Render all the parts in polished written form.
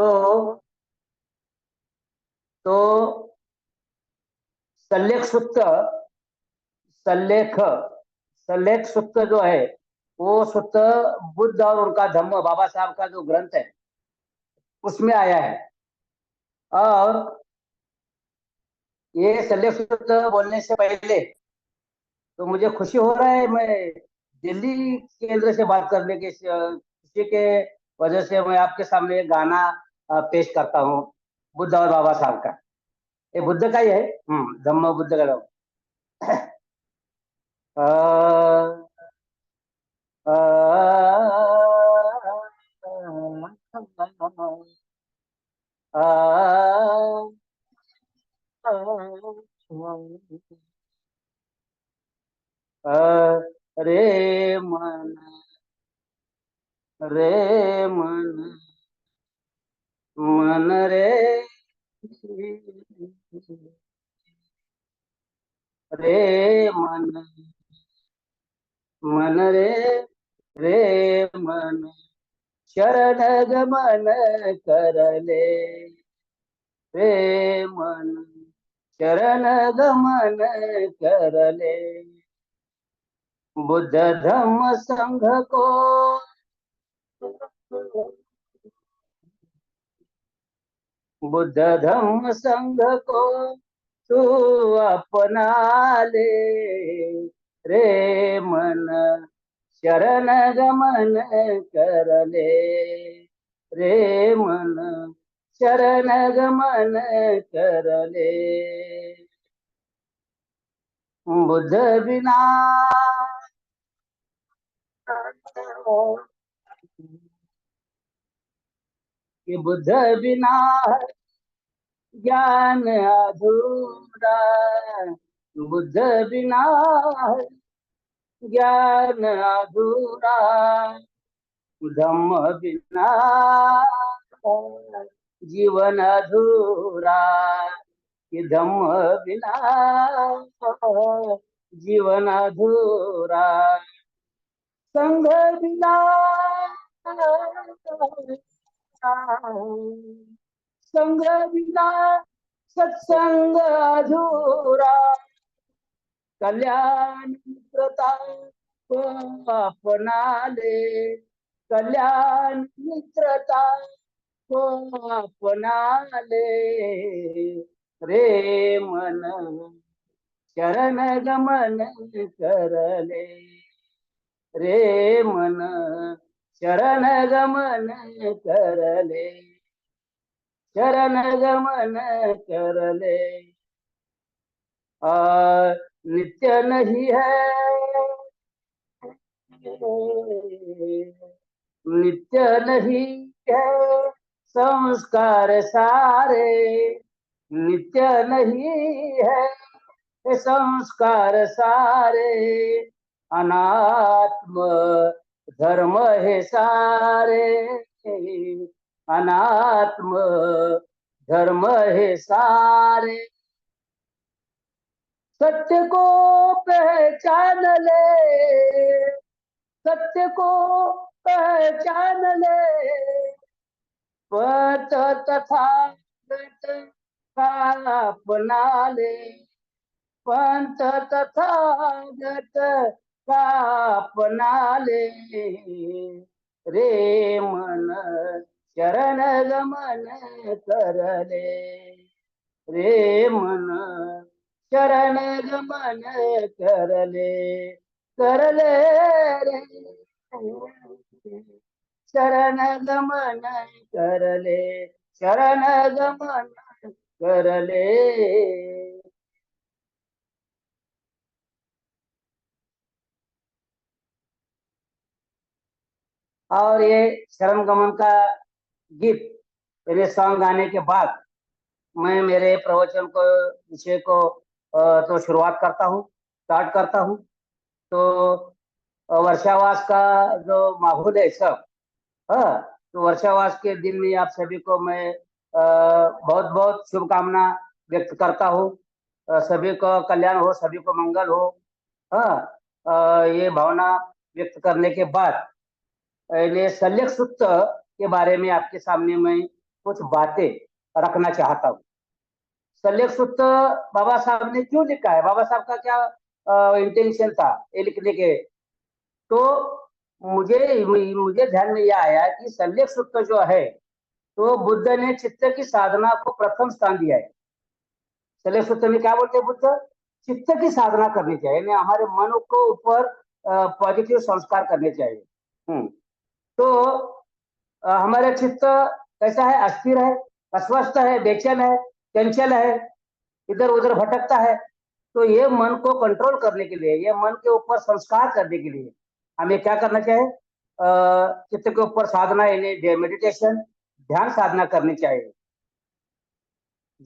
तो तो सल्लेख सूक्त, सल्लेख सल्लेख सूक्त जो है वो सूक्त बुद्ध और उनका धम्म, बाबा साहब का जो ग्रंथ है उसमें आया है। और ये सल्लेख सूक्त बोलने से पहले तो मुझे खुशी हो रहा है, मैं दिल्ली केंद्र से बात करने के खुशी के वजह से मैं आपके सामने एक गाना पेश करता हूँ बुद्ध और बाबा साहब का। ये बुद्ध का ही है, धम्म बुद्ध का नाम। आ, आ, रे मन, रे मन, मन रे, रे मन, मन रे, रे मन, शरण गमन करले, रे मन, शरण गमन करले, बुद्ध धम्म संघ को, बुद्ध धम्म संघ को तू अपना ले, रे मन, शरण गमन करले, रे मन, शरण गमन करले, बुद्ध बिना, कि बुद्ध बिना ज्ञान अधूरा, बुद्ध बिना ज्ञान अधूरा, धम्म बिना जीवन अधूरा, कि धम्म बिना जीवन अधूरा, संघ बिना, संग बिना सत्संग अधूरा, कल्याण मित्रता को अपना ले, कल्याण मित्रता को अपना ले, रे मन, शरण गमन करले, रे मन, शरण गमन करले, शरण गमन करले, नित्य नहीं है, नित्य नहीं है संस्कार सारे, नित्य नहीं है संस्कार सारे, अनात्म धर्म है सारे, अनात्म धर्म है सारे, सत्य को पहचान ले, सत्य को पहचान ले, पथ तथा गत का अपना ले, पंथ तथा गत का अपना ले, रे मन, शरण गमन करले, रे मन, शरण गमन करले, करले, रे शरण गमन करले, शरण गमन करले। और ये शरण गमन का गीत, मेरे सॉन्ग गाने के बाद मैं मेरे प्रवचन को, विषय को तो शुरुआत करता हूँ, स्टार्ट करता हूँ। तो वर्षावास का जो माहौल है सब, हाँ, तो वर्षावास के दिन में आप सभी को मैं बहुत बहुत शुभकामना व्यक्त करता हूँ। सभी को कल्याण हो, सभी को मंगल हो। हाँ, ये भावना व्यक्त करने के बाद पहले शल्यक सूक्त के बारे में आपके सामने मैं कुछ बातें रखना चाहता हूँ। सल्लेख सूत्र बाबा साहब ने क्यों लिखा है, बाबा साहब का क्या इंटेंशन था ये लिखने के, तो मुझे मुझे ध्यान में यह आया कि सल्लेख सूत्र जो है, तो बुद्ध ने चित्त की साधना को प्रथम स्थान दिया है। सल्लेख सूत्र में क्या बोलते हैं बुद्ध? चित्त की साधना करनी चाहिए, यानी हमारे मन को ऊपर पॉजिटिव संस्कार करने चाहिए। तो हमारा चित्त कैसा है? अस्थिर है, अस्वस्थ है, बेचैन है, चंचल है, इधर उधर भटकता है। तो ये मन को कंट्रोल करने के लिए, ये मन के ऊपर संस्कार करने के लिए हमें क्या करना चाहिए? चित्त के ऊपर साधना, यानी मेडिटेशन, ध्यान साधना करनी चाहिए,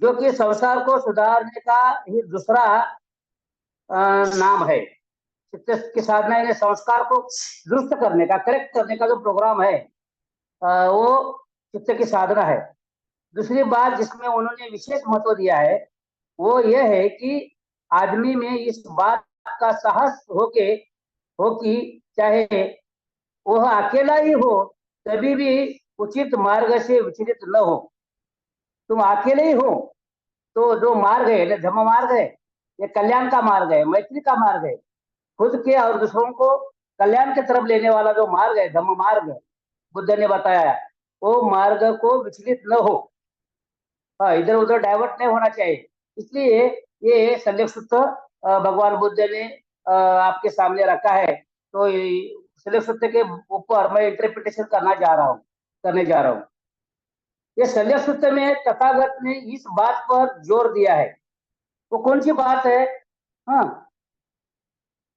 जो कि संसार को सुधारने का ही दूसरा नाम है। चित्त की साधना यानी संस्कार को दुरुस्त करने का, करेक्ट करने का जो प्रोग्राम है, वो चित्त की साधना है। दूसरी बात जिसमें उन्होंने विशेष महत्व दिया है, वो यह है कि आदमी में इस बात का साहस हो कि चाहे वह अकेला ही हो, कभी भी उचित मार्ग से विचलित न हो। तुम अकेले ही हो तो जो मार्ग है, धर्म मार्ग है, ये कल्याण का मार्ग है, मैत्री का मार्ग है, खुद के और दूसरों को कल्याण की तरफ लेने वाला जो मार्ग है, धम्म मार्ग, बुद्ध ने बताया, वो मार्ग को विचलित न हो, हाँ, इधर उधर डाइवर्ट नहीं होना चाहिए। इसलिए ये सल्लेख सूत्र भगवान बुद्ध ने आपके सामने रखा है। तो सल्लेख सूत्र के ऊपर मैं इंटरप्रिटेशन करने जा रहा हूँ। ये सल्लेख सूत्र में तथागत ने इस बात पर जोर दिया है, वो कौन सी बात है? हाँ,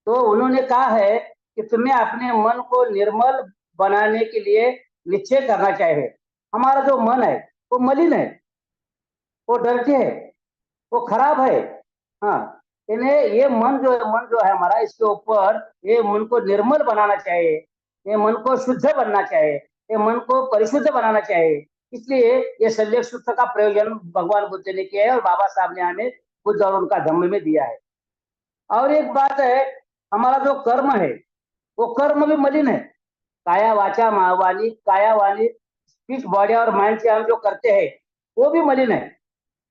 तो उन्होंने कहा है कि तुम्हें अपने मन को निर्मल बनाने के लिए निश्चय करना चाहिए। हमारा जो मन है वो मलिन है, वो डर्टी है, वो खराब है। हाँ, इन्हें ये मन जो है हमारा, इसके ऊपर ये मन को निर्मल बनाना चाहिए, ये मन को शुद्ध बनना चाहिए, ये मन को परिशुद्ध बनाना चाहिए। इसलिए ये सल्लेख सूत्र का प्रयोजन भगवान बुद्ध ने किया है और बाबा साहब ने हमें बुद्ध और उनका धम्म में दिया है। और एक बात है, हमारा जो कर्म है वो कर्म भी मलिन है। काया वाचा वाणी, काया वाणी, स्पीच, बॉडी और माइंड से हम जो करते हैं वो भी मलिन है,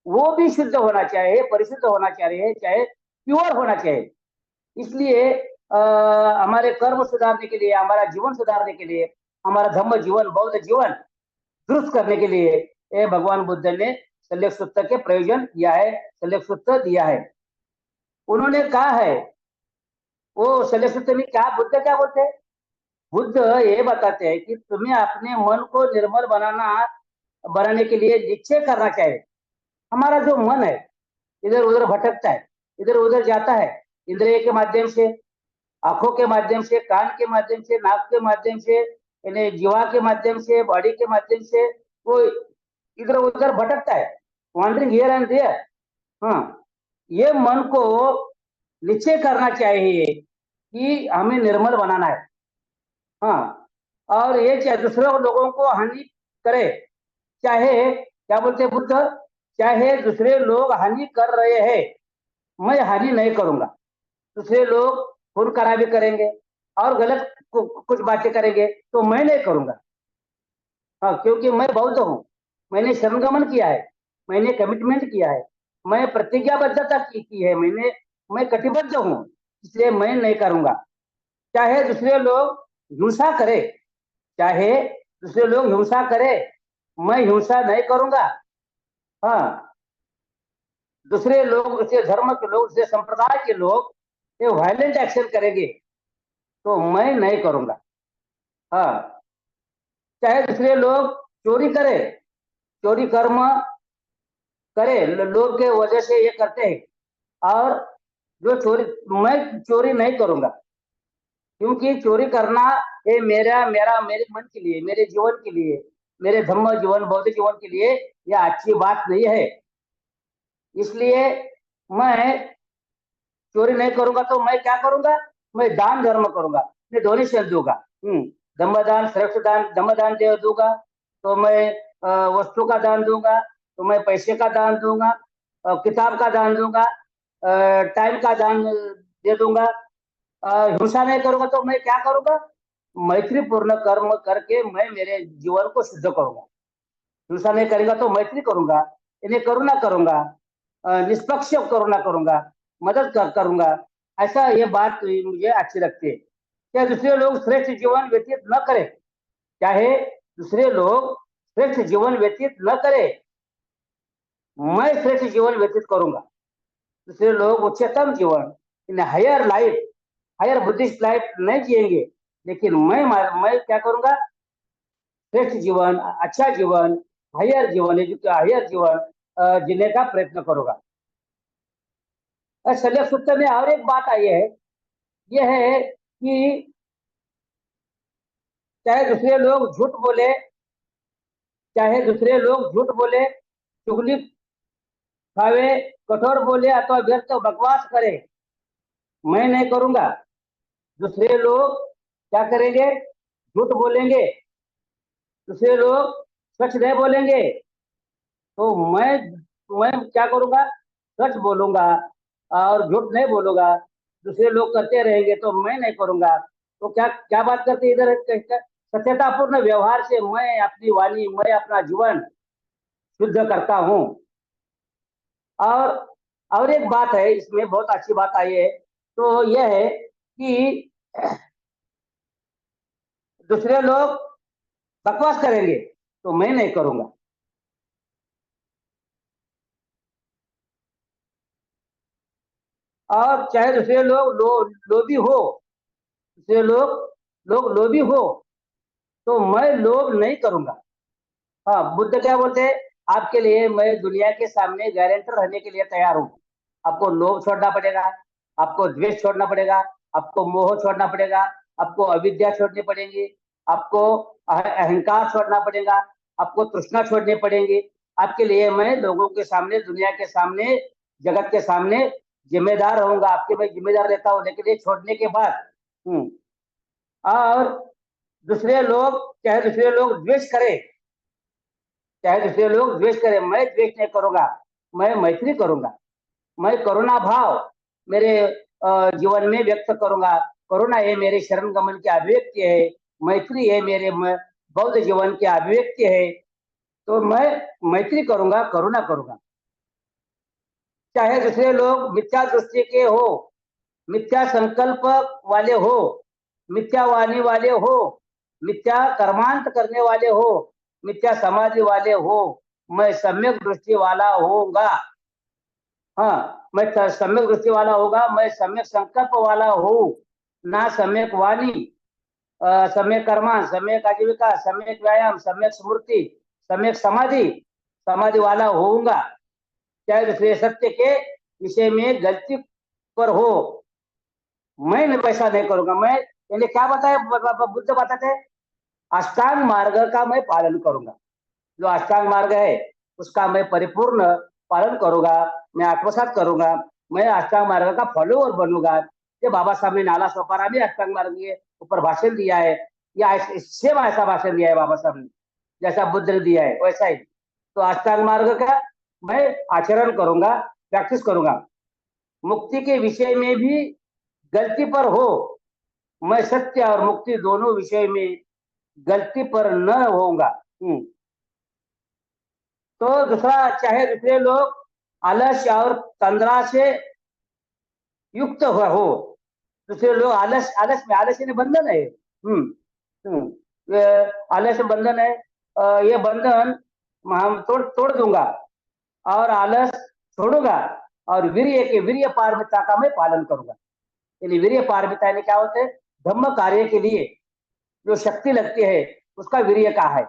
वो भी शुद्ध होना चाहिए, परिशुद्ध होना चाहिए, चाहे प्योर होना चाहिए। इसलिए हमारे कर्म सुधारने के लिए, हमारा जीवन सुधारने के लिए, हमारा धम्म जीवन, बौद्ध जीवन दुरुस्त करने के लिए ये भगवान बुद्ध ने सल्लेख सूत्र के प्रयोजन किया है, सल्लेख सूत्र दिया है। उन्होंने कहा है, वो सल्लेख सूत्र में क्या बुद्ध क्या बोलते हैं? बुद्ध ये बताते हैं कि तुम्हें अपने मन को निर्मल बनाने के लिए निश्चय करना चाहिए। हमारा जो मन है इधर उधर भटकता है, इधर उधर जाता है, इंद्रिय के माध्यम से, आंखों के माध्यम से, कान के माध्यम से, नाक के माध्यम से, यानी जीवा के माध्यम से, बॉडी के माध्यम से, वो इधर उधर भटकता है, वॉन्डरिंग हियर एंड देयर। हाँ, ये मन को निश्चय करना चाहिए कि हमें निर्मल बनाना है। हाँ, और ये चाहे दूसरे लोगों को हानि करे, चाहे क्या बोलते हैं बुद्ध, चाहे दूसरे लोग हानि कर रहे हैं, मैं हानि नहीं करूंगा। दूसरे लोग खून खराबी करेंगे और गलत कुछ बातें करेंगे तो मैं नहीं करूंगा। हाँ, क्योंकि मैं बौद्ध हूँ, मैंने शरणगमन किया है, मैंने कमिटमेंट किया है, मैं प्रतिज्ञाबद्धता की है, मैं कटिबद्ध हूँ, इसलिए मैं नहीं करूंगा। चाहे दूसरे लोग हिंसा करे, चाहे दूसरे लोग हिंसा करे, मैं हिंसा नहीं करूंगा। हाँ, दूसरे लोग, दूसरे धर्म के लोग, दूसरे संप्रदाय के लोग ये वायलेंट एक्शन करेंगे तो मैं नहीं करूंगा। हाँ, चाहे दूसरे लोग चोरी करे, चोरी कर्म करे, लोग के वजह से ये करते हैं, और जो चोरी, मैं चोरी नहीं करूंगा, क्योंकि चोरी करना ये मेरे मन के लिए, मेरे जीवन के लिए, मेरे धम्म जीवन, बौद्ध जीवन के लिए यह अच्छी बात नहीं है। इसलिए मैं चोरी नहीं करूंगा, तो मैं क्या करूंगा? मैं दान धर्म करूंगा, मैं डोनेशन दूंगा। धम्मदान, श्रेष्ठ दान, धम्मदान दे दूंगा, तो मैं वस्तु का दान दूंगा, तो मैं पैसे का दान दूंगा, किताब का दान दूंगा, टाइम का दान दे दूंगा। हिंसा नहीं करूंगा तो मैं क्या करूंगा? मैत्रीपूर्ण कर्म करके मैं मेरे जीवन को शुद्ध करूंगा। हिंसा नहीं करूंगा तो मैत्री करूंगा, इन्हें करुणा करूंगा, निष्पक्ष करुणा करूंगा, मदद करूंगा। ऐसा ये बात मुझे अच्छी लगती है। क्या दूसरे लोग श्रेष्ठ जीवन व्यतीत न करें, चाहे दूसरे लोग श्रेष्ठ जीवन व्यतीत न करें, मैं श्रेष्ठ जीवन व्यतीत करूंगा। दूसरे लोग उच्चतम जीवन, in higher life, higher Buddhist life नहीं जिएंगे, लेकिन मैं क्या करूंगा, श्रेष्ठ जीवन, अच्छा जीवन, हायर जीवन, हायर जीवन जीने का प्रयत्न करूंगा। शल्य सूत्र में और एक बात आई है, यह है कि चाहे दूसरे लोग झूठ बोले, चाहे दूसरे लोग झूठ बोले, चुगली खावे, कठोर बोले अथवा व्यर्थ बकवास करे, मैं नहीं करूंगा। दूसरे लोग क्या करेंगे, झूठ बोलेंगे, दूसरे लोग सच नहीं बोलेंगे, तो मैं क्या करूंगा, सच बोलूंगा और झूठ नहीं बोलूंगा। दूसरे लोग करते रहेंगे तो मैं नहीं करूंगा। तो क्या क्या बात करते इधर, सत्यतापूर्ण व्यवहार से मैं अपनी वाणी, मैं अपना जीवन शुद्ध करता हूँ। और और एक बात है इसमें, बहुत अच्छी बात आई है, तो यह है कि दूसरे लोग बकवास करेंगे तो मैं नहीं करूंगा। और चाहे दूसरे लोग लोभी हो, दूसरे लोग लोभी हो, तो मैं लोभ नहीं करूंगा। हाँ, बुद्ध क्या बोलते हैं, आपके लिए मैं दुनिया के सामने गारंटर रहने के लिए तैयार हूँ। आपको लोभ छोड़ना पड़ेगा, आपको द्वेष छोड़ना पड़ेगा, आपको मोह छोड़ना पड़ेगा, आपको अविद्या छोड़नी पड़ेगी, आपको अहंकार छोड़ना पड़ेगा, आपको तृष्णा छोड़नी पड़ेगी। आपके लिए मैं लोगों के सामने, दुनिया के सामने, जगत के सामने जिम्मेदार रहूंगा। आपके मैं जिम्मेदार रहता हूँ, लेकिन ये छोड़ने के बाद और दूसरे लोग, चाहे दूसरे लोग द्वेष करें, चाहे दूसरे लोग द्वेष करें, मैं द्वेष नहीं करूंगा, मैं मैत्री करूंगा। मैं करुणा भाव मेरे जीवन में व्यक्त करूंगा। करुणा है मेरे शरण गमन की अभिव्यक्ति है, मैत्री है मेरे बौद्ध जीवन की अभिव्यक्ति है। तो मैं मैत्री करूंगा, करुणा करूंगा। चाहे दूसरे लोग मिथ्या दृष्टि के हो, मिथ्या संकल्प वाले हो, मिथ्या वाणी वाले हो, मिथ्या कर्मांत करने वाले हो, मिथ्या समाधि वाले हो, मैं सम्यक दृष्टि वाला होऊंगा। हाँ, मैं सम्यक दृष्टि वाला होगा, मैं सम्यक संकल्प वाला हूँ, ना सम्यक वाणी, सम्यक कर्मा, सम्यक आजीविका, सम्यक व्यायाम, सम्यक स्मृति, सम्यक समाधि, समाधि वाला होऊंगा। चाहे दूसरे सत्य के विषय में गलती पर हो, मैं वैसा नहीं करूंगा। मैं यानी क्या बताए बुद्ध बताते हैं, अष्टांग मार्ग का मैं पालन करूंगा। जो अष्टांग मार्ग है उसका मैं परिपूर्ण पालन करूंगा, मैं आत्मसात करूंगा, मैं अष्टांग मार्ग का फॉलोअर बनूंगा। ये बाबा साहब ने नाला सोपारा में अष्टांग मार्ग के ऊपर भाषण दिया है, या सेम ऐसा भाषण दिया है बाबा साहब ने, जैसा बुद्ध ने दिया है वैसा ही। तो अष्टांग मार्ग का मैं आचरण करूंगा, प्रैक्टिस करूंगा। मुक्ति के विषय में भी गलती पर हो, मैं सत्य और मुक्ति दोनों विषय में गलती पर न होऊंगा। तो दूसरा, चाहे दूसरे लोग आलस्य और तंद्रा से युक्त हो, दूसरे लोग आलस, आलस्य में बंधन है। ये आलस्य बंधन है, ये बंधन हम तोड़ तोड़ दूंगा और आलस छोड़ूंगा, और वीर्य पारमिता का मैं पालन करूंगा। यानी वीर्य पारमिता यानी क्या होते हैं, धम्म कार्य के लिए जो शक्ति लगती है उसका वीर्य का है।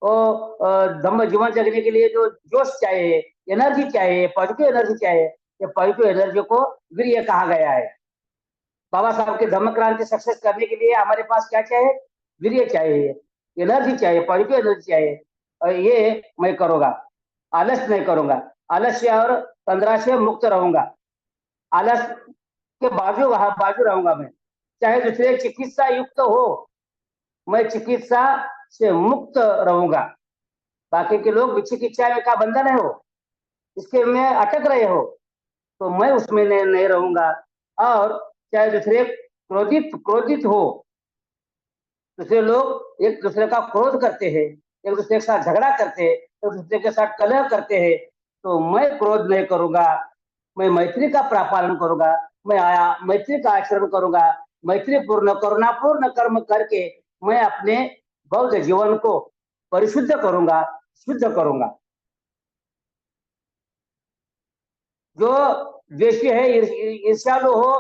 वो धम्म जीवन जगने के लिए जो जोश चाहिए, एनर्जी चाहिए, पॉजिटिव एनर्जी चाहिए, ये पॉजिटिव एनर्जी को वीर्य कहा गया है। बाबा साहब के धम्म क्रांति सक्सेस करने के लिए हमारे पास क्या चाहिए, वीर्य चाहिए, एनर्जी चाहिए, पॉजिटिव एनर्जी चाहिए, और ये मैं करूंगा, आलस नहीं करूंगा। आलस्य और तंद्रा से मुक्त रहूंगा, आलस के बाजू रहूंगा मैं। चाहे दूसरे चिकित्सा युक्त हो, मैं चिकित्सा से मुक्त रहूंगा। बाकी के लोग विचिकित्सा का बंधन है हो, इसके में अटक रहे हो, तो मैं उसमें नहीं रहूंगा। और चाहे दूसरे क्रोधित क्रोधित हो, दूसरे लोग एक दूसरे का क्रोध करते हैं, एक दूसरे के साथ झगड़ा करते हैं, एक दूसरे के साथ कलह करते हैं, तो मैं क्रोध नहीं करूंगा, मैं मैत्री का पालन करूंगा, मैं आया मैत्री का आचरण करूंगा, मैत्री पूर्ण करुणापूर्ण कर्म करके मैं अपने बौद्ध जीवन को परिशुद्ध करूंगा, शुद्ध करूंगा। जो द्वेषी है, ईर्ष्यालु हो,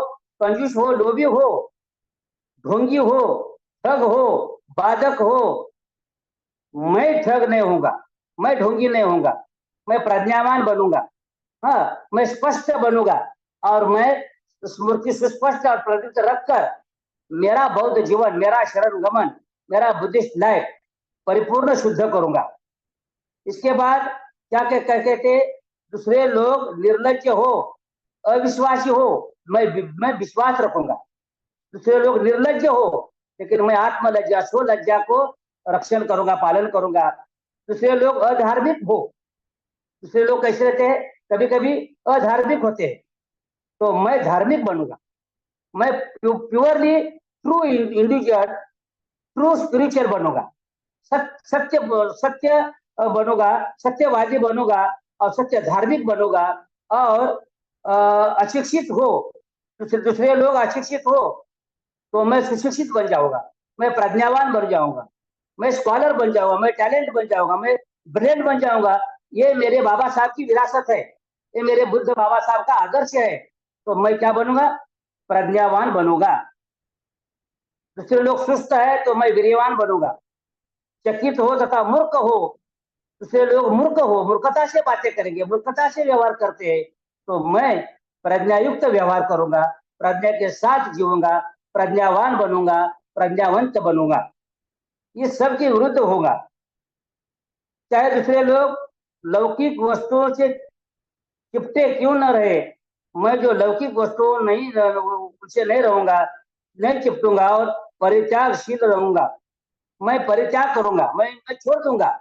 कंजूस हो, लोभी हो, ढोंगी हो, ठग हो, बाधक हो, मैं ठग नहीं होऊंगा, मैं ढोंगी नहीं होऊंगा, मैं प्रज्ञावान बनूंगा। हाँ, मैं स्पष्ट बनूंगा और मैं स्मृति सुस्पष्ट और प्रतीत रखकर मेरा बौद्ध जीवन, मेरा शरण गमन, मेरा बुद्धिस्ट लाइफ परिपूर्ण शुद्ध करूंगा। इसके बाद क्या कहते थे, दूसरे लोग निर्लज्ज हो, अविश्वासी हो, मैं विश्वास रखूंगा। दूसरे लोग निर्लज्ज हो, लेकिन मैं आत्मलज्जा स्वलज्जा को रक्षण करूंगा, पालन करूंगा। दूसरे लोग अधार्मिक हो, दूसरे लोग कैसे रहते हैं, कभी कभी अधार्मिक होते हैं, तो मैं धार्मिक बनूंगा। मैं purely true individual, true spiritual बनूंगा, सत्य सत्य बनूंगा, सत्यवादी बनूंगा और सत्य धार्मिक बनूंगा। और अशिक्षित हो, दूसरे लोग अशिक्षित हो, तो मैं सुशिक्षित बन जाऊंगा, मैं प्रज्ञावान बन जाऊंगा, मैं स्कॉलर बन जाऊंगा, मैं टैलेंट बन जाऊंगा, मैं ब्रिलियंट बन जाऊंगा। ये मेरे बाबा साहब की विरासत है, ये मेरे बुद्ध बाबा साहब का आदर्श है। तो मैं क्या बनूंगा, प्रज्ञावान बनूंगा। दूसरे लोग सुस्त है तो मैं वीर्यवान बनूंगा। चकित हो तथा मूर्ख हो, दूसरे लोग मूर्ख हो, मूर्खता से बातें करेंगे, मूर्खता से व्यवहार करते हैं, तो मैं प्रज्ञायुक्त व्यवहार करूंगा, प्रज्ञा के साथ जीऊंगा, प्रज्ञावान बनूंगा, प्रज्ञावंत बनूंगा। ये सब के विरुद्ध होगा। चाहे दूसरे लोग लौकिक वस्तुओं से चिपटे क्यों न रहे, मैं जो लौकिक वस्तुओं नहीं उनसे नहीं रहूंगा, नहीं चिपटूंगा और परित्यागशील रहूंगा। मैं परित्याग करूंगा, मैं छोड़ दूंगा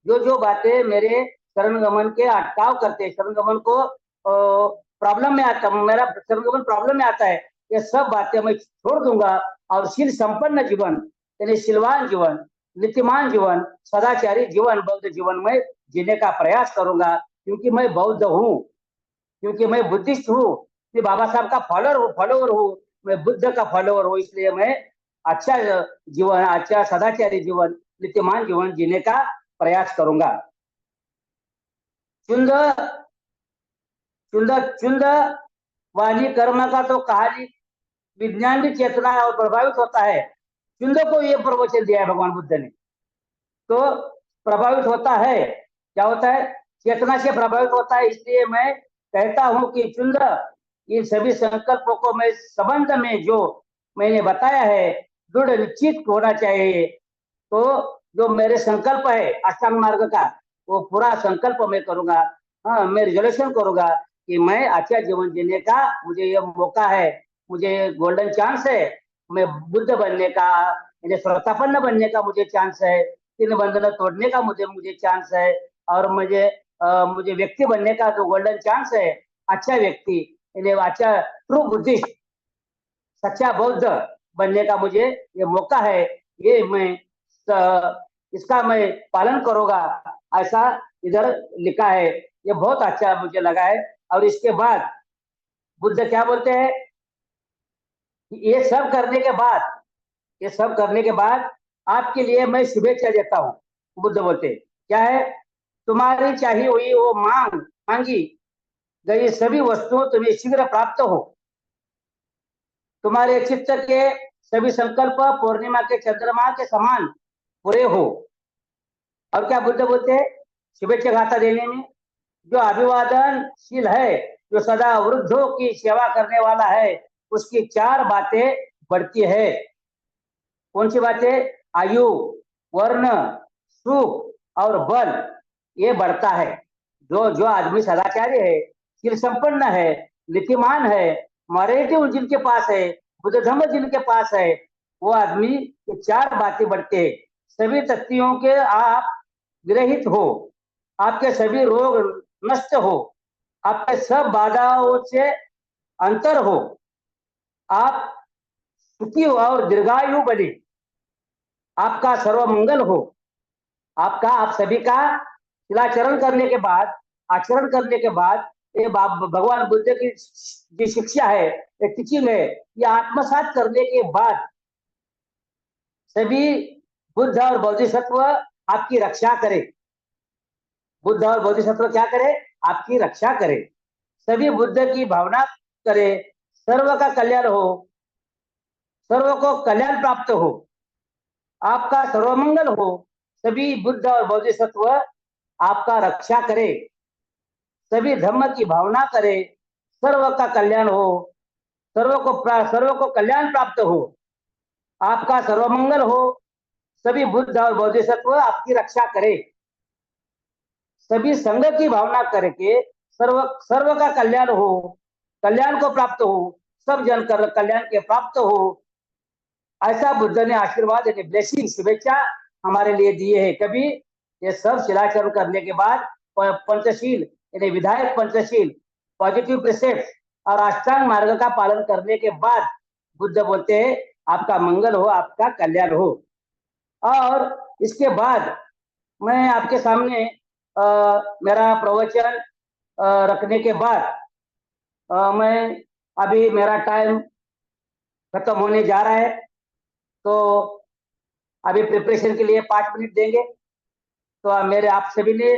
जो जो बातें मेरे शरण गमन के अटकाव करते हैं, शरण गमन को प्रॉब्लम में आता, मेरा शरण गमन प्रॉब्लम में आता है, ये सब बातें मैं छोड़ दूंगा और शील संपन्न जीवन, यानी शीलवान जीवन, नीतिमान जीवन, सदाचारी जीवन, बौद्ध जीवन में जीने का प्रयास करूंगा। क्योंकि मैं बौद्ध हूँ, क्योंकि मैं बुद्धिस्ट हूँ, कि बाबा साहब का फॉलोवर हूँ, मैं बुद्ध का फॉलोवर हूँ, इसलिए मैं अच्छा जीवन, अच्छा सदाचारी जीवन, नीतिमान जीवन जीने का प्रयास करूंगा। चुंद चुंद चुंद वाणी कर्म का तो कहानी विज्ञान की चेतना और प्रभावित होता है। चुंद को ये प्रवचन दिया है भगवान बुद्ध ने, तो प्रभावित होता है, क्या होता है, चेतना से प्रभावित होता है। इसलिए मैं कहता हूं कि चुंद, इन सभी संकल्पों को मैं संबंध में जो मैंने बताया है, दृढ़ निश्चित होना चाहिए। तो जो मेरे संकल्प है अष्टांग मार्ग का, वो पूरा संकल्प मैं करूंगा। हाँ, मैं रिजोल्यूशन करूंगा कि मैं अच्छा जीवन जीने का मुझे ये मौका है, मुझे गोल्डन चांस है, मैं बुद्ध बनने का, यानी श्रोतापन्न बनने का मुझे चांस है, तीन बंधन तोड़ने का मुझे मुझे चांस है, और मुझे व्यक्ति बनने का जो गोल्डन चांस है, अच्छा व्यक्ति, यानी अच्छा ट्रू बुद्धिस्ट, सच्चा बौद्ध बनने का मुझे ये मौका है। ये मैं इसका मैं पालन करूंगा, ऐसा इधर लिखा है। ये बहुत अच्छा मुझे लगा है। और इसके बाद बुद्ध क्या बोलते हैं, ये सब करने के बाद, ये सब करने के बाद आपके लिए मैं शुभेच्छा देता हूँ। बुद्ध बोलते क्या है, तुम्हारी चाहिए हुई वो मांगी गई सभी वस्तुओं तुम्हें शीघ्र प्राप्त हो, तुम्हारे चित्त के सभी संकल्प पूर्णिमा के चंद्रमा के समान पूरे हो। और क्या बुद्ध बोलते हैं शुभेच्छा गाथा देने में, जो अभिवादनशील है, जो सदा वृद्धों की सेवा करने वाला है, उसकी चार बातें बढ़ती है। कौन सी बातें, आयु, वर्ण, सुख और बल, ये बढ़ता है। जो जो आदमी सदाचारी है, शील संपन्न है, नीतिमान है, मॉरलिटी जिनके पास है, बुद्ध धर्म जिनके पास है, वो आदमी ये चार बातें बढ़ते हैं। सभी तथ्यों के आप विरहित हो, आपके सभी रोग नष्ट हो, आपके सब बाधाओं से अंतर हो, आप सुखी और दीर्घायु बने, आपका सर्वमंगल हो, आपका आप सभी का शिलाचरण करने के बाद, आचरण करने के बाद, ये भगवान बुद्ध की जो शिक्षा है, ये टीचिंग है, ये आत्मसात करने के बाद सभी बुद्ध और बोधिसत्व आपकी रक्षा करे। बुद्ध और बोधिसत्व क्या करे? आपकी रक्षा करे। सभी बुद्ध की भावना करे, सर्व का कल्याण हो, सर्व को कल्याण प्राप्त हो, आपका सर्वमंगल हो। सभी बुद्ध और बोधिसत्व आपका रक्षा करे, सभी धर्म की भावना करे, सर्व का कल्याण हो, सर्व को कल्याण प्राप्त हो, आपका सर्वमंगल हो। सभी बुद्ध और बोधिसत्व आपकी रक्षा करे, सभी संघ की भावना करके सर्व सर्व का कल्याण हो, कल्याण को प्राप्त हो, सब जन कर कल्याण के प्राप्त हो। ऐसा बुद्ध ने आशीर्वाद यानी ब्लेसिंग, शुभेच्छा हमारे लिए दिए है। कभी ये सब शिलाचरण करने के बाद पंचशील यानी विधायक पंचशील, पॉजिटिव प्रिसेप्ट और अष्टांग मार्ग का पालन करने के बाद बुद्ध बोलते हैं आपका मंगल हो, आपका कल्याण हो। और इसके बाद मैं आपके सामने मेरा प्रवचन रखने के बाद मैं अभी मेरा टाइम खत्म होने जा रहा है, तो अभी प्रिपरेशन के लिए 5 मिनट देंगे। तो मेरे आप सभी ने